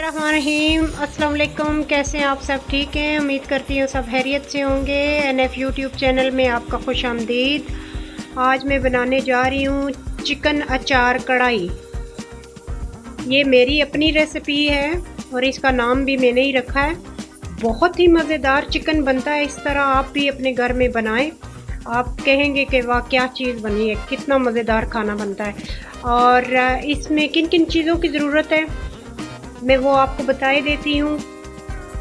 बिस्मिल्लाहिर्रहमानिर्रहीम। अस्सलाम वालेकुम। कैसे हैं आप सब? ठीक हैं, उम्मीद करती हूँ सब खैरियत से होंगे। NF यूट्यूब चैनल में आपका खुश आमदीद। आज मैं बनाने जा रही हूँ चिकन अचार कढ़ाई। ये मेरी अपनी रेसिपी है और इसका नाम भी मैंने ही रखा है। बहुत ही मज़ेदार चिकन बनता है। इस तरह आप भी अपने घर में बनाएं, आप कहेंगे कि वाह क्या चीज़ बनी है, कितना मज़ेदार खाना बनता है। और इसमें किन किन चीज़ों की ज़रूरत है मैं वो आपको बताए देती हूँ।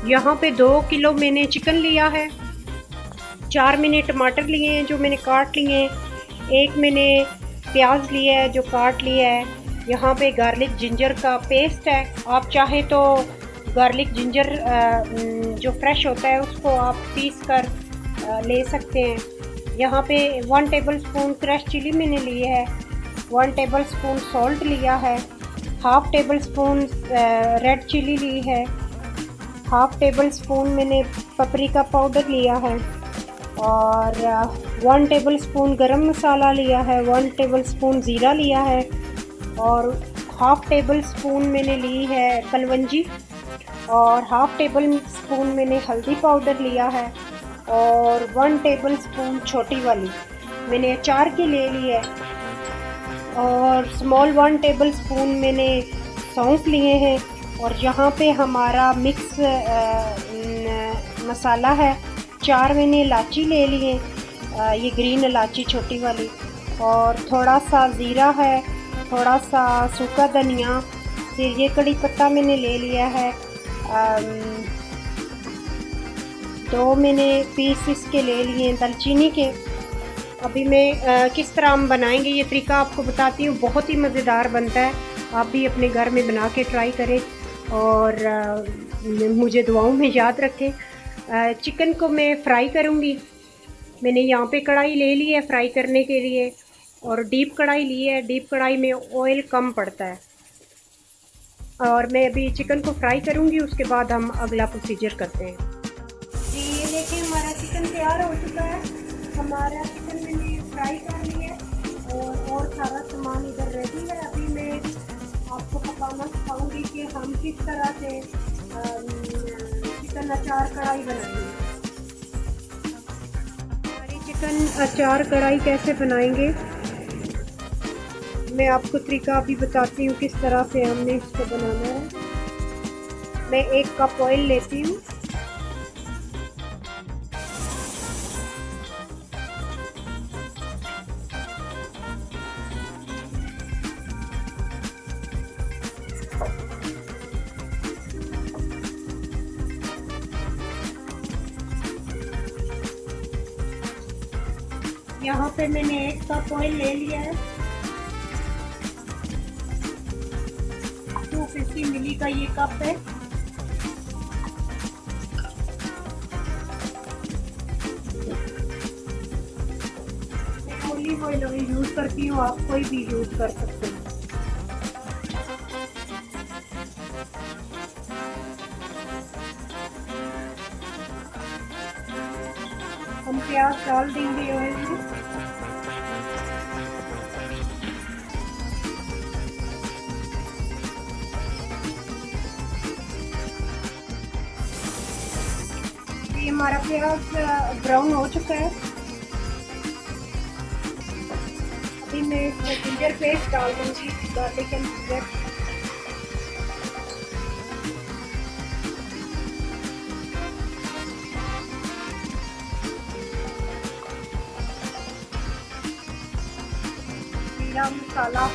यहाँ पे 2 किलो मैंने चिकन लिया है, 4 मैंने टमाटर लिए हैं जो मैंने काट लिए हैं, 1 मैंने प्याज लिया है जो काट लिया है। यहाँ पे गार्लिक जिंजर का पेस्ट है, आप चाहें तो गार्लिक जिंजर जो फ्रेश होता है उसको आप पीस कर ले सकते हैं। यहाँ पे 1 टेबल स्पून क्रश चिली मैंने ली है, 1 टेबल स्पून सॉल्ट लिया है, half tablespoon red chili ली है, हाफ़ टेबल स्पून मैंने पपरिका पाउडर लिया है और 1 टेबल स्पून गरम मसाला लिया है, 1 टेबल स्पून ज़ीरा लिया है और हाफ़ टेबल स्पून मैंने ली है कलवंजी और हाफ़ टेबल स्पून मैंने हल्दी पाउडर लिया है और 1 टेबल स्पून छोटी वाली मैंने अचार की ले ली है और स्मॉल 1 टेबल स्पून मैंने सौंफ लिए हैं। और यहाँ पे हमारा मिक्स मसाला है, 4 मैंने इलायची ले लिए, ये ग्रीन इलायची छोटी वाली, और थोड़ा सा ज़ीरा है, थोड़ा सा सूखा धनिया, फिर ये कड़ी पत्ता मैंने ले लिया है, 2 मैंने पीस इसके ले लिए दालचीनी के। अभी मैं किस तरह हम बनाएंगे ये तरीका आपको बताती हूँ। बहुत ही मज़ेदार बनता है, आप भी अपने घर में बना के ट्राई करें और मुझे दुआओं में याद रखें। चिकन को मैं फ्राई करूँगी। मैंने यहाँ पे कढ़ाई ले ली है फ्राई करने के लिए और डीप कढ़ाई ली है। डीप कढ़ाई में ऑयल कम पड़ता है और मैं अभी चिकन को फ्राई करूँगी, उसके बाद हम अगला प्रोसीजर करते हैं। जी ये देखिए हमारा चिकन तैयार हो चुका है। हमारा चिकन मैंने फ्राई कर लिया और सारा सामान इधर रेडी है। अभी मैं आपको पकाना सिखाऊंगी कि हम किस तरह से चिकन अचार कढ़ाई बनाएंगे। हमारी चिकन अचार कढ़ाई कैसे बनाएंगे मैं आपको तरीका अभी बताती हूँ किस तरह से हमने इसको बनाना है। मैं 1 कप ऑयल लेती हूँ, यहाँ पे मैंने 1 कप ऑयल ले लिया है। 250 मिली का ये कप है। मैं ऑलिव ऑयल यूज़ करती हूँ, आप कोई भी यूज़ कर सकते हैं। हम प्याज डाल देंगे ऑयल में। ये हमारा प्याज ब्राउन हो चुका है। अभी मैं इसमें जिंजर पेस्ट डाल दूँगी, गार्लिक एंड जिंजर। जीरा मसाला,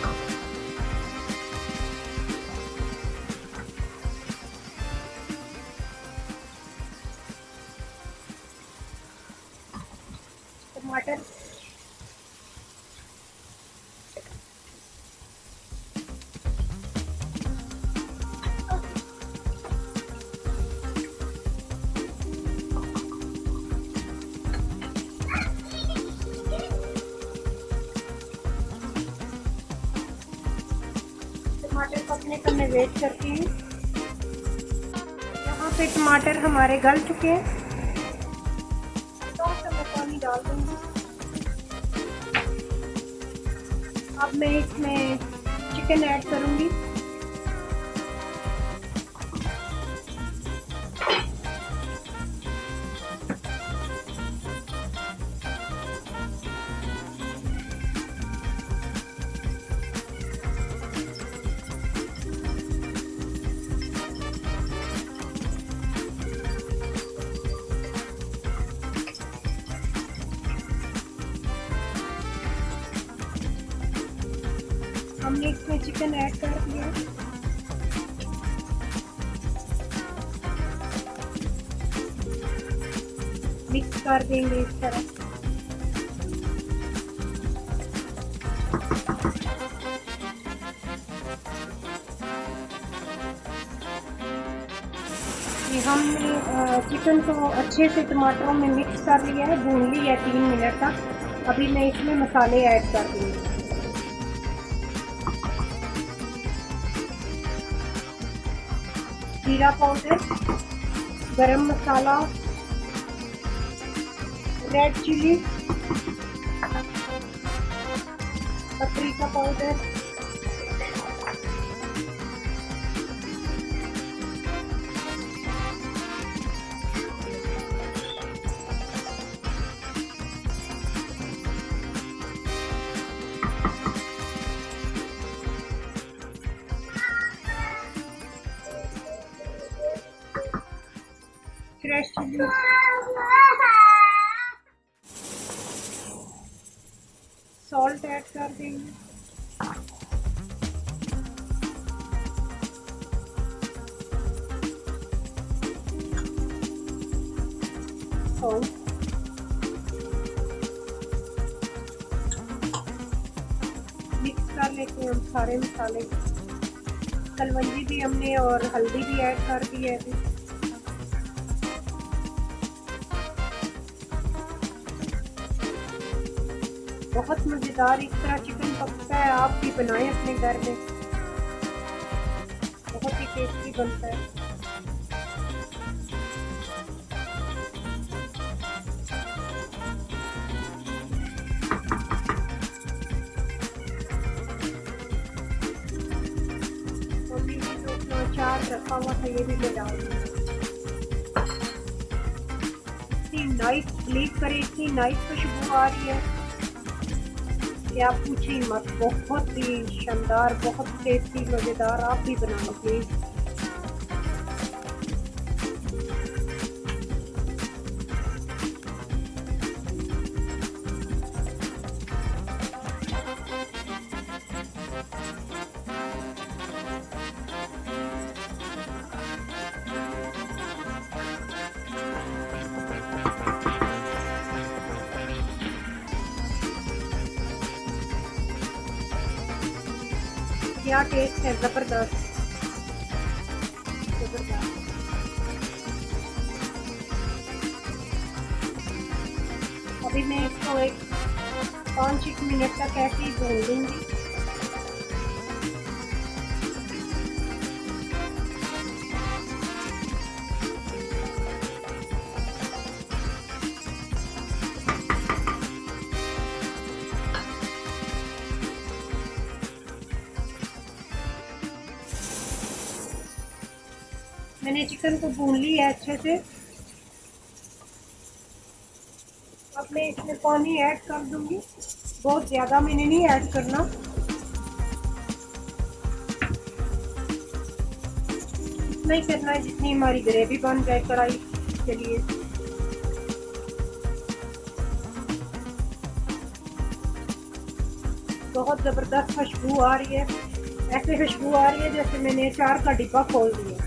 टमाटर, टमाटर पकने का मैं वेट करती हूँ। यहाँ पे टमाटर हमारे गल चुके हैं, थोड़ा सा मैं पानी डाल दूँगी। अब मैं इसमें चिकन ऐड करूँगी। हमने इसमें चिकन ऐड कर दिया। मिक्स कर देंगे इस तरह। हमने चिकन को अच्छे से टमाटरों में मिक्स कर लिया है, भून लिया है 3 मिनट तक। अभी मैं इसमें मसाले ऐड कर दूँगी। जीरा powder, garam masala, red chili, paprika powder, fresh chili, salt add कर देंगे। मिक्स कर लेते हैं हम सारे मसाले। कलवंजी भी हमने और हल्दी भी ऐड कर दी है अभी। बहुत मज़ेदार इस तरह चिकन पकता है, आप भी बनाएं अपने घर में, बहुत ही टेस्टी बनता है। मम्मी ने जो अपना अचार रखा हुआ था ये भी मैं डाल दूँगी। इतनी नाइस, बिलीव करें इतनी नाइस खुशबू आ रही है कि आप पूछिए मत। बहुत ही शानदार, बहुत टेस्टी, मज़ेदार। आप भी बनाना प्लीज़। क्या टेस्ट है, ज़बरदस्त ज़बरदस्त। अभी मैं इसको 5-6 मिनट तक ऐसे ही भून लूँगी। मैंने चिकन को भून लिया है अच्छे से। अब मैं इसमें पानी ऐड कर दूंगी। बहुत ज़्यादा मैंने नहीं ऐड करना। इतना ही करना है जितनी हमारी ग्रेवी बन जाए कढ़ाई के लिए। बहुत ज़बरदस्त खुशबू आ रही है, ऐसे खुशबू आ रही है जैसे मैंने अचार का डिब्बा खोल दिया।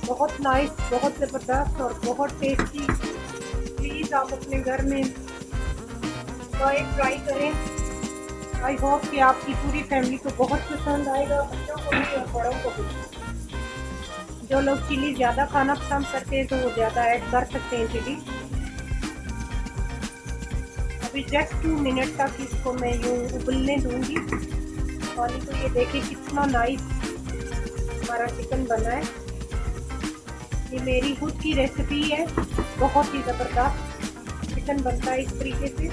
बहुत नाइस, बहुत ज़बरदस्त और बहुत टेस्टी। प्लीज़ आप अपने घर में ट्राई करें। आई होप कि आपकी पूरी फैमिली को बहुत पसंद आएगा, बच्चों को भी और बड़ों को भी। जो लोग चिली ज़्यादा खाना पसंद करते हैं तो वो ज़्यादा ऐड कर सकते हैं चिली। अभी जस्ट 2 मिनट तक इसको मैं यूँ उबलने दूँगी। पानी को ये देखिए कितना नाइस हमारा चिकन बना है। ये मेरी खुद की रेसिपी है, बहुत ही ज़बरदस्त चिकन बनता है इस तरीके से।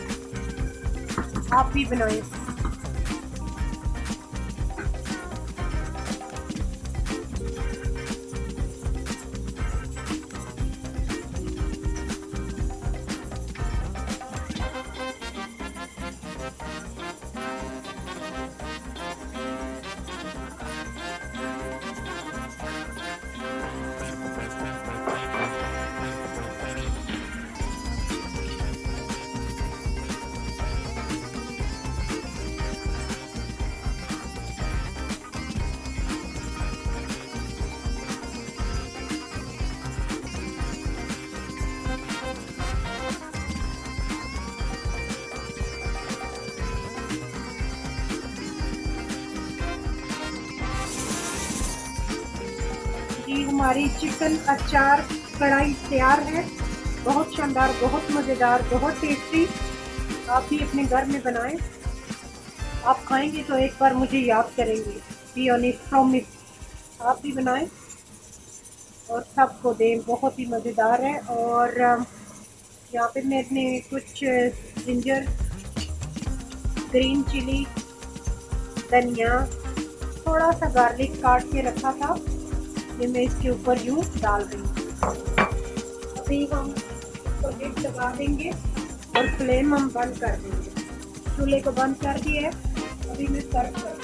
आप भी बनाएं। हमारी चिकन अचार कढ़ाई तैयार है। बहुत शानदार, बहुत मज़ेदार, बहुत टेस्टी। आप भी अपने घर में बनाएं। आप खाएंगे तो एक बार मुझे याद करेंगे। Be honest, promise. आप भी बनाएं और सबको दें। बहुत ही मज़ेदार है। और यहाँ पे मैंने कुछ जिंजर, ग्रीन चिली, धनिया, थोड़ा सा गार्लिक काट के रखा था, ये मैं इसके ऊपर यूँ डाल रही हूँ। अभी हम इसको लिड लगा देंगे और फ्लेम हम बंद कर देंगे। चूल्हे को बंद कर दिया है। अभी मैं सर्व कर दूँ।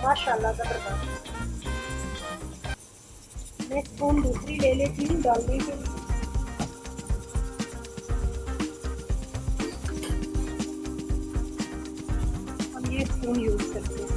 माशाल्लाह ज़बरदस्त। मैं स्पून दूसरी ले लेती हूँ डालने के लिए। हम ये स्पून यूज़ करते हैं।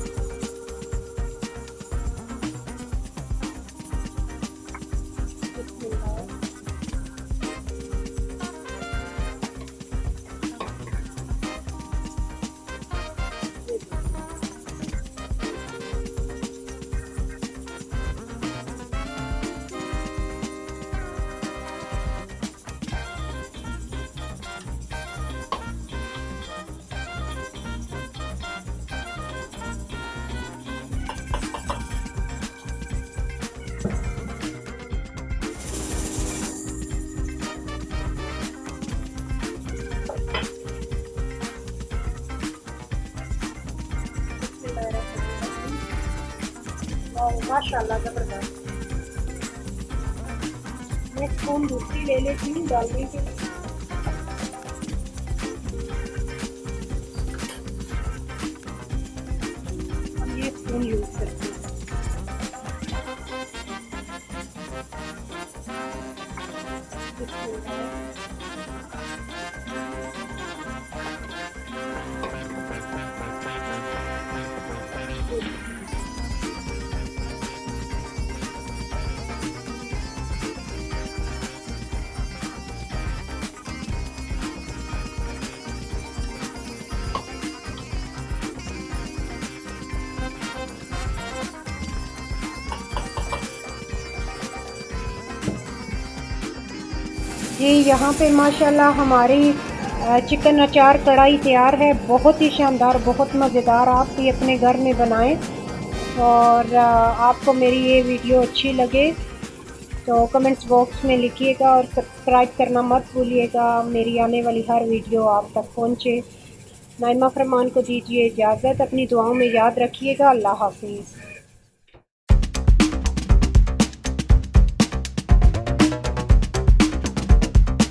माशाल्लाह ज़बरदस्त। मैं स्पून दूसरी ले लेती हूँ डालने के लिए। हम ये स्पून यूज़ करते हैं। जी यहाँ पे माशाल्लाह हमारी चिकन अचार कढ़ाई तैयार है। बहुत ही शानदार, बहुत मज़ेदार। आप भी अपने घर में बनाएं। और आपको मेरी ये वीडियो अच्छी लगे तो कमेंट्स बॉक्स में लिखिएगा और सब्सक्राइब करना मत भूलिएगा। मेरी आने वाली हर वीडियो आप तक पहुँचे। नाइमा फरमान को दीजिए इजाज़त। अपनी दुआओं में याद रखिएगा। अल्लाह हाफिज़।